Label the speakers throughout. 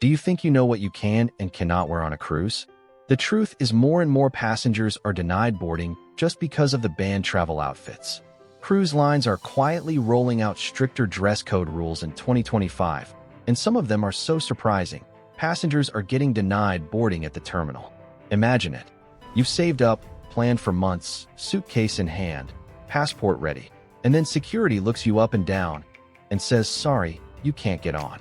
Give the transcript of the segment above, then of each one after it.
Speaker 1: Do you think you know what you can and cannot wear on a cruise? The truth is more and more passengers are denied boarding just because of the banned travel outfits. Cruise lines are quietly rolling out stricter dress code rules in 2025, and some of them are so surprising. Passengers are getting denied boarding at the terminal. Imagine it. You've saved up, planned for months, suitcase in hand, passport ready, and then security looks you up and down and says, "Sorry, you can't get on."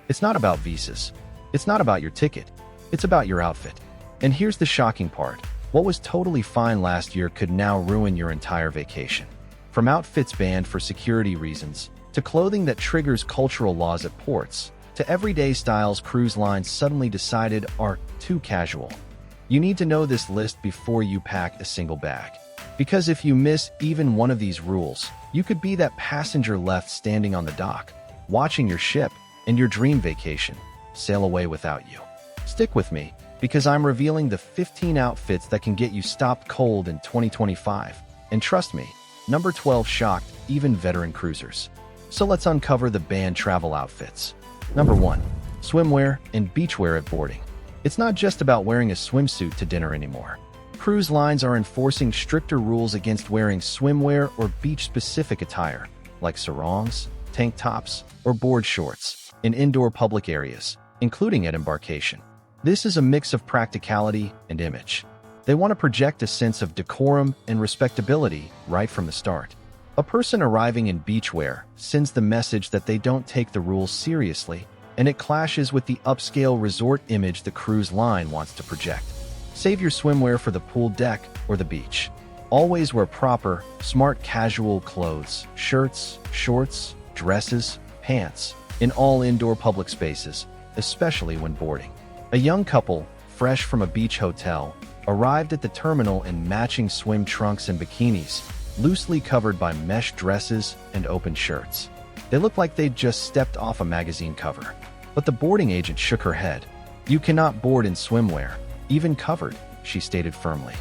Speaker 1: It's not about visas. It's not about your ticket. It's about your outfit. And here's the shocking part. What was totally fine last year could now ruin your entire vacation. From outfits banned for security reasons, to clothing that triggers cultural laws at ports, to everyday styles cruise lines suddenly decided are too casual. You need to know this list before you pack a single bag. Because if you miss even one of these rules, you could be that passenger left standing on the dock, watching your ship and your dream vacation sail away without you. Stick with me, because I'm revealing the 15 outfits that can get you stopped cold in 2025. And trust me, number 12 shocked even veteran cruisers. So let's uncover the banned travel outfits. Number 1. Swimwear and beachwear at boarding. It's not just about wearing a swimsuit to dinner anymore. Cruise lines are enforcing stricter rules against wearing swimwear or beach-specific attire, like sarongs, tank tops, or board shorts, in indoor public areas, including at embarkation. This is a mix of practicality and image. They want to project a sense of decorum and respectability right from the start. A person arriving in beachwear sends the message that they don't take the rules seriously, and it clashes with the upscale resort image the cruise line wants to project. Save your swimwear for the pool deck or the beach. Always wear proper, smart casual clothes, shirts, shorts, dresses, pants, in all indoor public spaces, especially when boarding. A young couple, fresh from a beach hotel, arrived at the terminal in matching swim trunks and bikinis, loosely covered by mesh dresses and open shirts. They looked like they'd just stepped off a magazine cover. But the boarding agent shook her head. "You cannot board in swimwear, even covered," she stated firmly.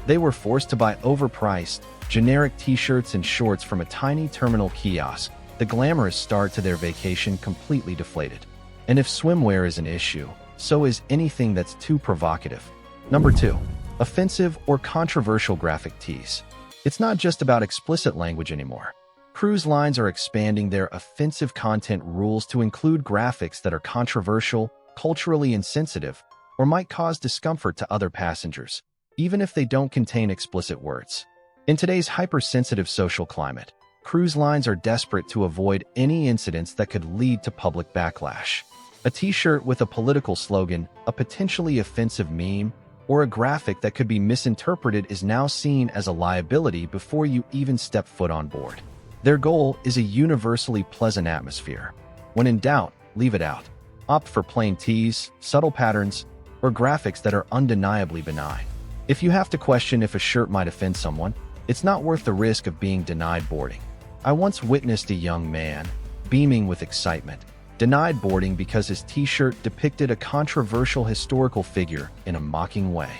Speaker 1: They were forced to buy overpriced, generic t-shirts and shorts from a tiny terminal kiosk. The glamorous start to their vacation completely deflated. And if swimwear is an issue, so is anything that's too provocative. Number 2. Offensive or controversial graphic tees. It's not just about explicit language anymore. Cruise lines are expanding their offensive content rules to include graphics that are controversial, culturally insensitive, or might cause discomfort to other passengers, even if they don't contain explicit words. In today's hypersensitive social climate, cruise lines are desperate to avoid any incidents that could lead to public backlash. A t-shirt with a political slogan, a potentially offensive meme, or a graphic that could be misinterpreted is now seen as a liability before you even step foot on board. Their goal is a universally pleasant atmosphere. When in doubt, leave it out. Opt for plain tees, subtle patterns, or graphics that are undeniably benign. If you have to question if a shirt might offend someone, it's not worth the risk of being denied boarding. I once witnessed a young man, beaming with excitement, denied boarding because his t-shirt depicted a controversial historical figure in a mocking way.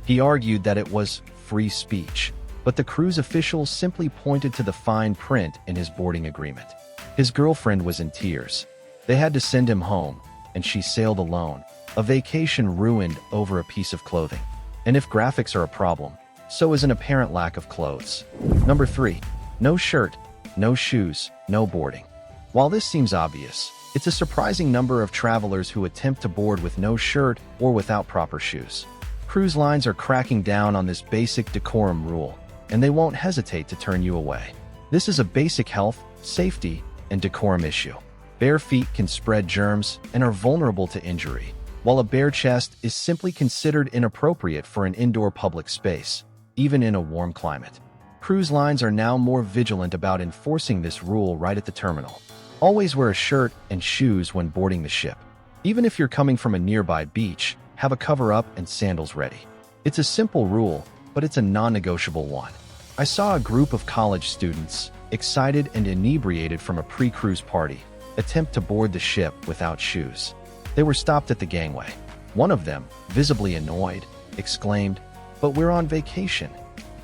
Speaker 1: He argued that it was free speech, but the cruise officials simply pointed to the fine print in his boarding agreement. His girlfriend was in tears. They had to send him home, and she sailed alone, a vacation ruined over a piece of clothing. And if graphics are a problem, so is an apparent lack of clothes. Number 3. No shirt, no shoes, no boarding. While this seems obvious, it's a surprising number of travelers who attempt to board with no shirt or without proper shoes. Cruise lines are cracking down on this basic decorum rule, and they won't hesitate to turn you away. This is a basic health, safety, and decorum issue. Bare feet can spread germs and are vulnerable to injury, while a bare chest is simply considered inappropriate for an indoor public space, even in a warm climate. Cruise lines are now more vigilant about enforcing this rule right at the terminal. Always wear a shirt and shoes when boarding the ship. Even if you're coming from a nearby beach, have a cover-up and sandals ready. It's a simple rule, but it's a non-negotiable one. I saw a group of college students, excited and inebriated from a pre-cruise party, attempt to board the ship without shoes. They were stopped at the gangway. One of them, visibly annoyed, exclaimed, "But we're on vacation."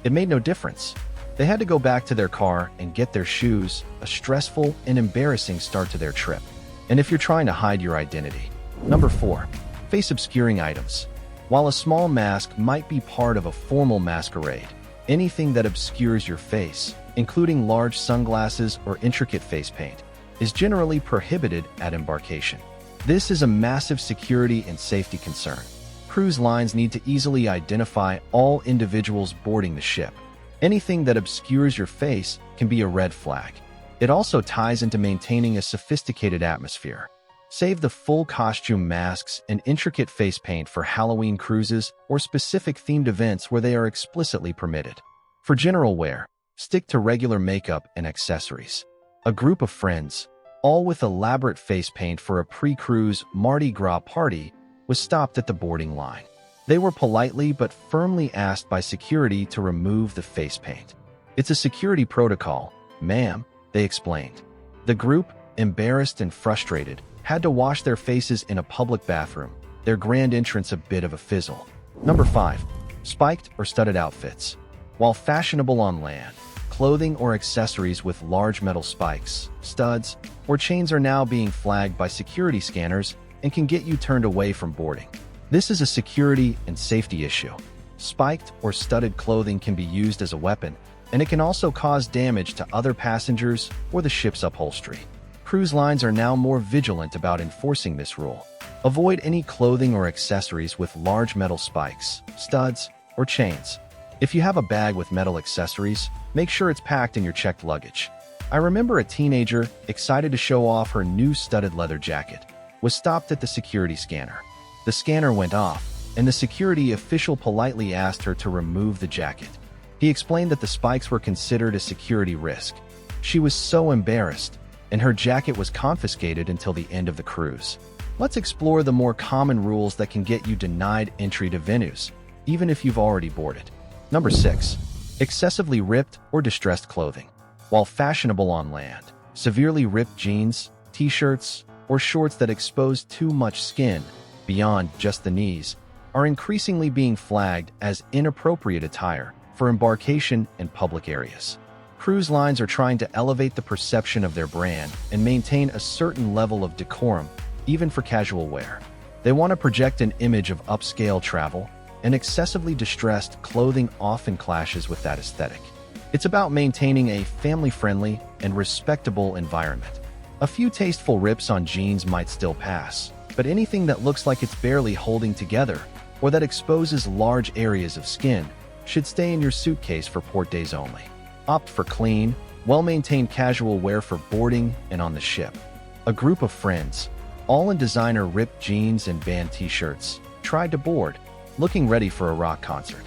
Speaker 1: It made no difference. They had to go back to their car and get their shoes, a stressful and embarrassing start to their trip. And if you're trying to hide your identity, Number 4. Face obscuring items. While a small mask might be part of a formal masquerade, anything that obscures your face, including large sunglasses or intricate face paint, is generally prohibited at embarkation. This is a massive security and safety concern. Cruise lines need to easily identify all individuals boarding the ship. Anything that obscures your face can be a red flag. It also ties into maintaining a sophisticated atmosphere. Save the full costume masks and intricate face paint for Halloween cruises or specific themed events where they are explicitly permitted. For general wear, stick to regular makeup and accessories. A group of friends, all with elaborate face paint for a pre-cruise Mardi Gras party, was stopped at the boarding line. They were politely but firmly asked by security to remove the face paint. "It's a security protocol, ma'am," they explained. The group, embarrassed and frustrated, had to wash their faces in a public bathroom, their grand entrance a bit of a fizzle. Number 5. Spiked or studded outfits. While fashionable on land, clothing or accessories with large metal spikes, studs, or chains are now being flagged by security scanners and can get you turned away from boarding. This is a security and safety issue. Spiked or studded clothing can be used as a weapon, and it can also cause damage to other passengers or the ship's upholstery. Cruise lines are now more vigilant about enforcing this rule. Avoid any clothing or accessories with large metal spikes, studs, or chains. If you have a bag with metal accessories, make sure it's packed in your checked luggage. I remember a teenager, excited to show off her new studded leather jacket, was stopped at the security scanner. The scanner went off, and the security official politely asked her to remove the jacket. He explained that the spikes were considered a security risk. She was so embarrassed, and her jacket was confiscated until the end of the cruise. Let's explore the more common rules that can get you denied entry to venues, even if you've already boarded. Number 6. Excessively ripped or distressed clothing. While fashionable on land, severely ripped jeans, t-shirts, or shorts that expose too much skin, beyond just the knees, are increasingly being flagged as inappropriate attire for embarkation and public areas. Cruise lines are trying to elevate the perception of their brand and maintain a certain level of decorum, even for casual wear. They want to project an image of upscale travel, and excessively distressed clothing often clashes with that aesthetic. It's about maintaining a family-friendly and respectable environment. A few tasteful rips on jeans might still pass, but anything that looks like it's barely holding together or that exposes large areas of skin should stay in your suitcase for port days only. Opt for clean, well-maintained casual wear for boarding and on the ship. A group of friends, all in designer ripped jeans and band t-shirts, tried to board, looking ready for a rock concert.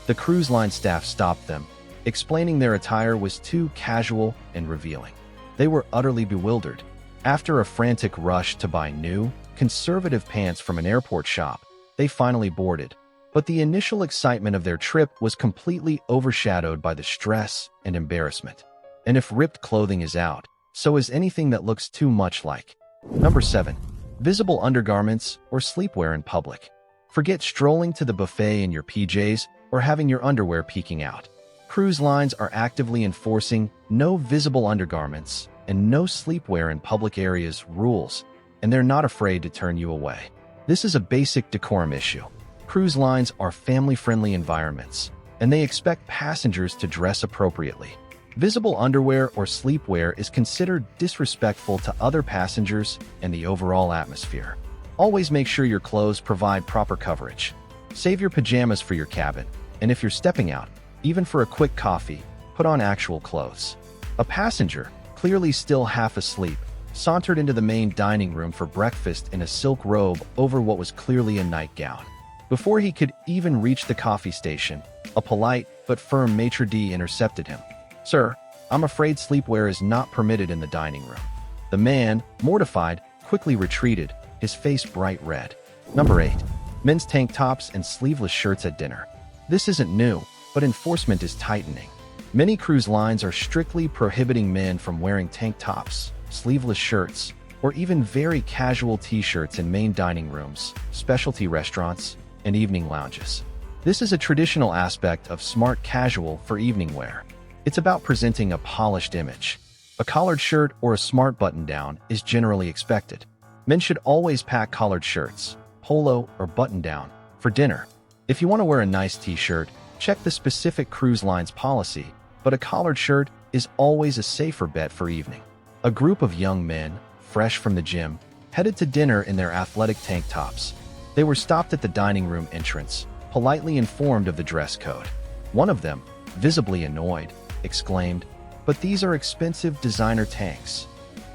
Speaker 1: The cruise line staff stopped them, explaining their attire was too casual and revealing. They were utterly bewildered. After a frantic rush to buy new, conservative pants from an airport shop, they finally boarded. But the initial excitement of their trip was completely overshadowed by the stress and embarrassment. And if ripped clothing is out, so is anything that looks too much like. Number 7. Visible undergarments or sleepwear in public. Forget strolling to the buffet in your PJs or having your underwear peeking out. Cruise lines are actively enforcing no visible undergarments and no sleepwear in public areas rules, and they're not afraid to turn you away. This is a basic decorum issue. Cruise lines are family-friendly environments, and they expect passengers to dress appropriately. Visible underwear or sleepwear is considered disrespectful to other passengers and the overall atmosphere. Always make sure your clothes provide proper coverage. Save your pajamas for your cabin, and if you're stepping out, even for a quick coffee, put on actual clothes. A passenger, clearly still half asleep, sauntered into the main dining room for breakfast in a silk robe over what was clearly a nightgown. Before he could even reach the coffee station, a polite but firm maitre d' intercepted him. "Sir, I'm afraid sleepwear is not permitted in the dining room." The man, mortified, quickly retreated, his face bright red. Number 8. Men's tank tops and sleeveless shirts at dinner. This isn't new, but enforcement is tightening. Many cruise lines are strictly prohibiting men from wearing tank tops, sleeveless shirts, or even very casual t-shirts in main dining rooms, specialty restaurants, and evening lounges. This is a traditional aspect of smart casual for evening wear. It's about presenting a polished image. A collared shirt or a smart button-down is generally expected. Men should always pack collared shirts, polo, or button-down for dinner. If you want to wear a nice t-shirt, check the specific cruise line's policy, but a collared shirt is always a safer bet for evening. A group of young men, fresh from the gym, headed to dinner in their athletic tank tops. They were stopped at the dining room entrance, politely informed of the dress code. One of them, visibly annoyed, exclaimed, "But these are expensive designer tanks."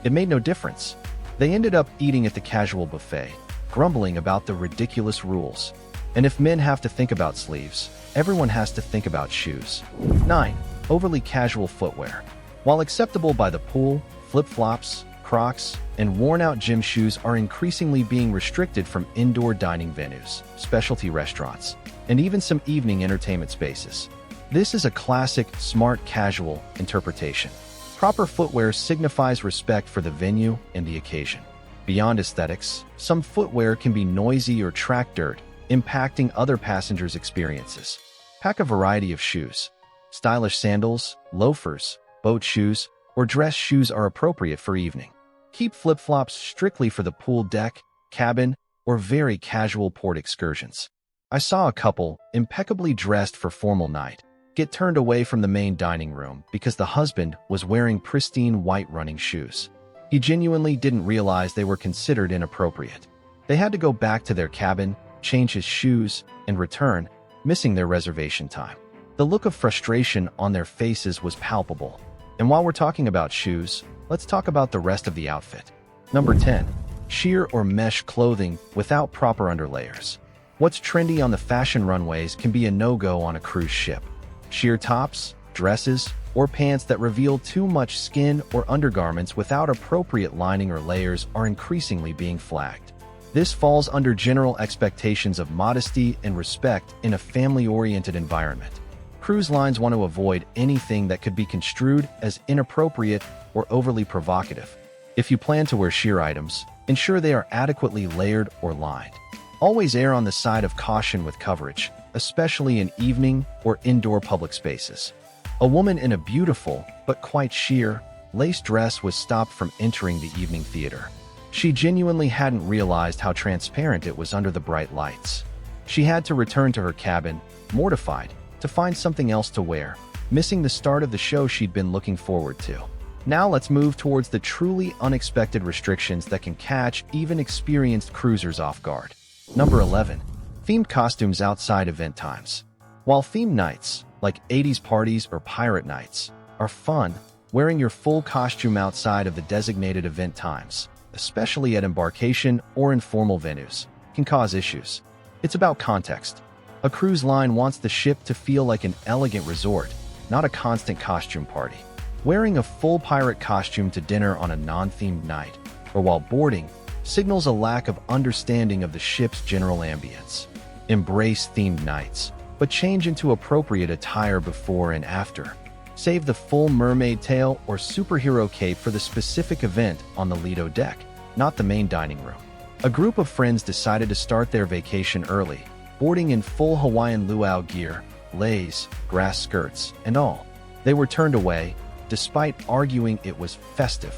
Speaker 1: It made no difference. They ended up eating at the casual buffet, grumbling about the ridiculous rules. And if men have to think about sleeves, everyone has to think about shoes. 9. Overly casual footwear. While acceptable by the pool, flip-flops, Crocs, and worn-out gym shoes are increasingly being restricted from indoor dining venues, specialty restaurants, and even some evening entertainment spaces. This is a classic smart casual interpretation. Proper footwear signifies respect for the venue and the occasion. Beyond aesthetics, some footwear can be noisy or track dirt, impacting other passengers' experiences. Pack a variety of shoes. Stylish sandals, loafers, boat shoes, or dress shoes are appropriate for evening. Keep flip-flops strictly for the pool deck, cabin, or very casual port excursions. I saw a couple, impeccably dressed for formal night, get turned away from the main dining room because the husband was wearing pristine white running shoes. He genuinely didn't realize they were considered inappropriate. They had to go back to their cabin, change his shoes, and return, missing their reservation time. The look of frustration on their faces was palpable. And while we're talking about shoes, let's talk about the rest of the outfit. Number 10. Sheer or mesh clothing without proper underlayers. What's trendy on the fashion runways can be a no-go on a cruise ship. Sheer tops, dresses, or pants that reveal too much skin or undergarments without appropriate lining or layers are increasingly being flagged. This falls under general expectations of modesty and respect in a family-oriented environment. Cruise lines want to avoid anything that could be construed as inappropriate or overly provocative. If you plan to wear sheer items, ensure they are adequately layered or lined. Always err on the side of caution with coverage, especially in evening or indoor public spaces. A woman in a beautiful, but quite sheer, lace dress was stopped from entering the evening theater. She genuinely hadn't realized how transparent it was under the bright lights. She had to return to her cabin, mortified, to find something else to wear, missing the start of the show she'd been looking forward to. Now let's move towards the truly unexpected restrictions that can catch even experienced cruisers off guard. Number 11. Themed costumes outside event times. While themed nights, like 80s parties or pirate nights, are fun, wearing your full costume outside of the designated event times, especially at embarkation or informal venues, can cause issues. It's about context. A cruise line wants the ship to feel like an elegant resort, not a constant costume party. Wearing a full pirate costume to dinner on a non-themed night, or while boarding, signals a lack of understanding of the ship's general ambience. Embrace themed nights, but change into appropriate attire before and after. Save the full mermaid tail or superhero cape for the specific event on the Lido deck, not the main dining room. A group of friends decided to start their vacation early, boarding in full Hawaiian luau gear, leis, grass skirts, and all. They were turned away, despite arguing it was festive.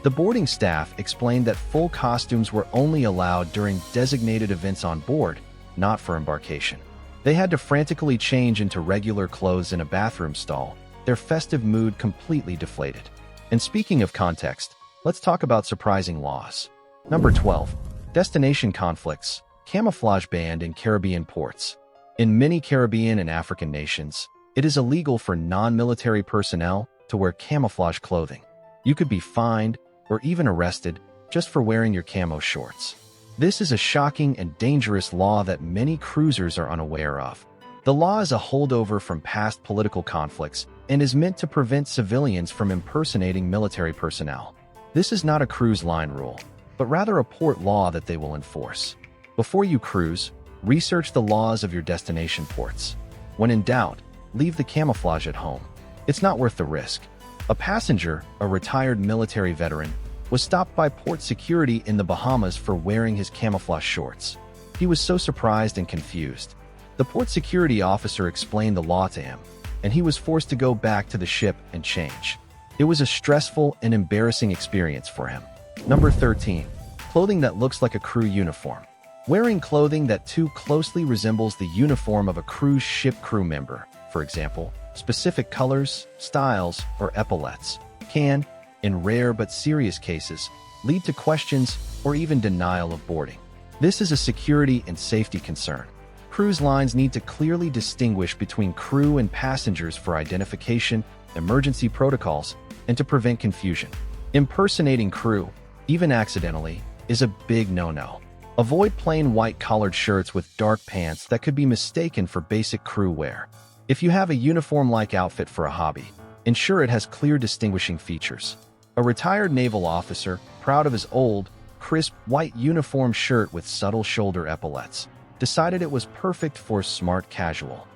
Speaker 1: The boarding staff explained that full costumes were only allowed during designated events on board, not for embarkation. They had to frantically change into regular clothes in a bathroom stall, their festive mood completely deflated. And speaking of context, let's talk about surprising laws. Number 12. Destination conflicts. Camouflage banned in Caribbean ports. In many Caribbean and African nations, it is illegal for non-military personnel to wear camouflage clothing. You could be fined or even arrested just for wearing your camo shorts. This is a shocking and dangerous law that many cruisers are unaware of. The law is a holdover from past political conflicts and is meant to prevent civilians from impersonating military personnel. This is not a cruise line rule, but rather a port law that they will enforce. Before you cruise, research the laws of your destination ports. When in doubt, leave the camouflage at home. It's not worth the risk. A passenger, a retired military veteran, was stopped by port security in the Bahamas for wearing his camouflage shorts. He was so surprised and confused. The port security officer explained the law to him, and he was forced to go back to the ship and change. It was a stressful and embarrassing experience for him. Number 13. Clothing that looks like a crew uniform. Wearing clothing that too closely resembles the uniform of a cruise ship crew member, for example, specific colors, styles, or epaulets, can, in rare but serious cases, lead to questions or even denial of boarding. This is a security and safety concern. Cruise lines need to clearly distinguish between crew and passengers for identification, emergency protocols, and to prevent confusion. Impersonating crew, even accidentally, is a big no-no. Avoid plain white collared shirts with dark pants that could be mistaken for basic crew wear. If you have a uniform-like outfit for a hobby, ensure it has clear distinguishing features. A retired naval officer, proud of his old, crisp white uniform shirt with subtle shoulder epaulets, decided it was perfect for smart casual.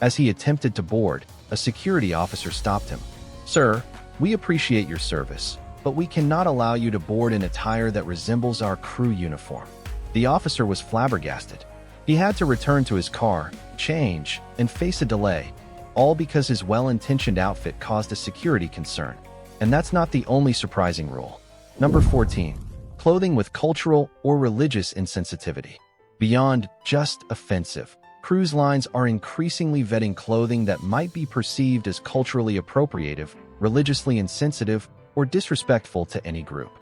Speaker 1: As he attempted to board, a security officer stopped him. "Sir, we appreciate your service, but we cannot allow you to board in attire that resembles our crew uniform." The officer was flabbergasted. He had to return to his car, change, and face a delay, all because his well-intentioned outfit caused a security concern. And that's not the only surprising rule. Number 14. Clothing with cultural or religious insensitivity. Beyond just offensive, cruise lines are increasingly vetting clothing that might be perceived as culturally appropriative, religiously insensitive, or disrespectful to any group.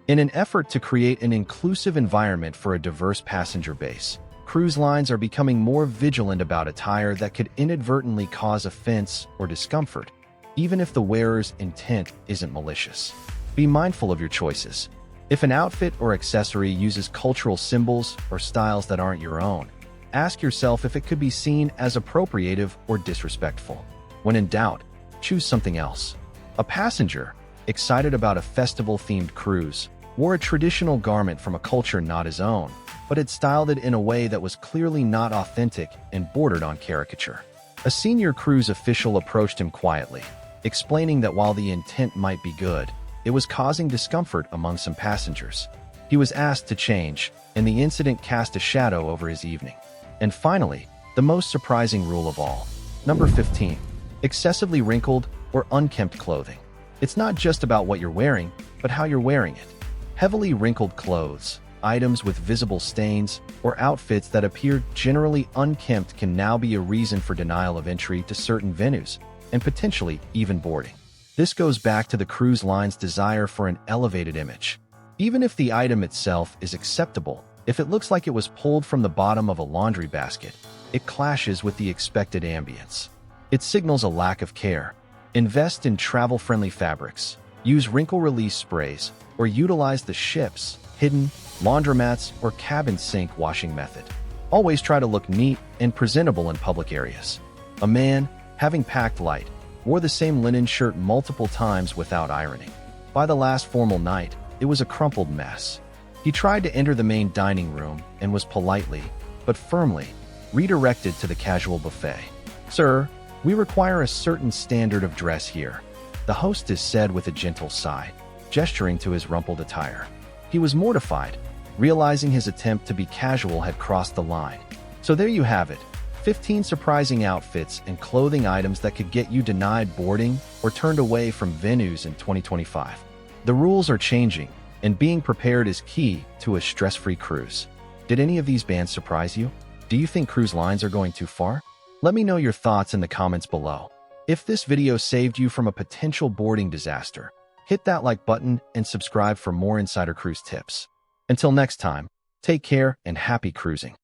Speaker 1: In an effort to create an inclusive environment for a diverse passenger base, cruise lines are becoming more vigilant about attire that could inadvertently cause offense or discomfort, even if the wearer's intent isn't malicious. Be mindful of your choices. If an outfit or accessory uses cultural symbols or styles that aren't your own, ask yourself if it could be seen as appropriative or disrespectful. When in doubt, choose something else. A passenger, excited about a festival-themed cruise, wore a traditional garment from a culture not his own, but had styled it in a way that was clearly not authentic and bordered on caricature. A senior cruise official approached him quietly, explaining that while the intent might be good, it was causing discomfort among some passengers. He was asked to change, and the incident cast a shadow over his evening. And finally, the most surprising rule of all. Number 15. Excessively wrinkled or unkempt clothing. It's not just about what you're wearing, but how you're wearing it. Heavily wrinkled clothes, items with visible stains, or outfits that appear generally unkempt can now be a reason for denial of entry to certain venues, and potentially even boarding. This goes back to the cruise line's desire for an elevated image. Even if the item itself is acceptable, if it looks like it was pulled from the bottom of a laundry basket, it clashes with the expected ambience. It signals a lack of care. Invest in travel-friendly fabrics, use wrinkle-release sprays, or utilize the ship's hidden laundromats or cabin sink washing method. Always try to look neat and presentable in public areas. A man, having packed light, wore the same linen shirt multiple times without ironing. By the last formal night, it was a crumpled mess. He tried to enter the main dining room and was politely, but firmly, redirected to the casual buffet. "Sir, we require a certain standard of dress here," the hostess said with a gentle sigh, gesturing to his rumpled attire. He was mortified, realizing his attempt to be casual had crossed the line. So there you have it, 15 surprising outfits and clothing items that could get you denied boarding or turned away from venues in 2025. The rules are changing, and being prepared is key to a stress-free cruise. Did any of these bans surprise you? Do you think cruise lines are going too far? Let me know your thoughts in the comments below. If this video saved you from a potential boarding disaster, hit that like button and subscribe for more insider cruise tips. Until next time, take care and happy cruising.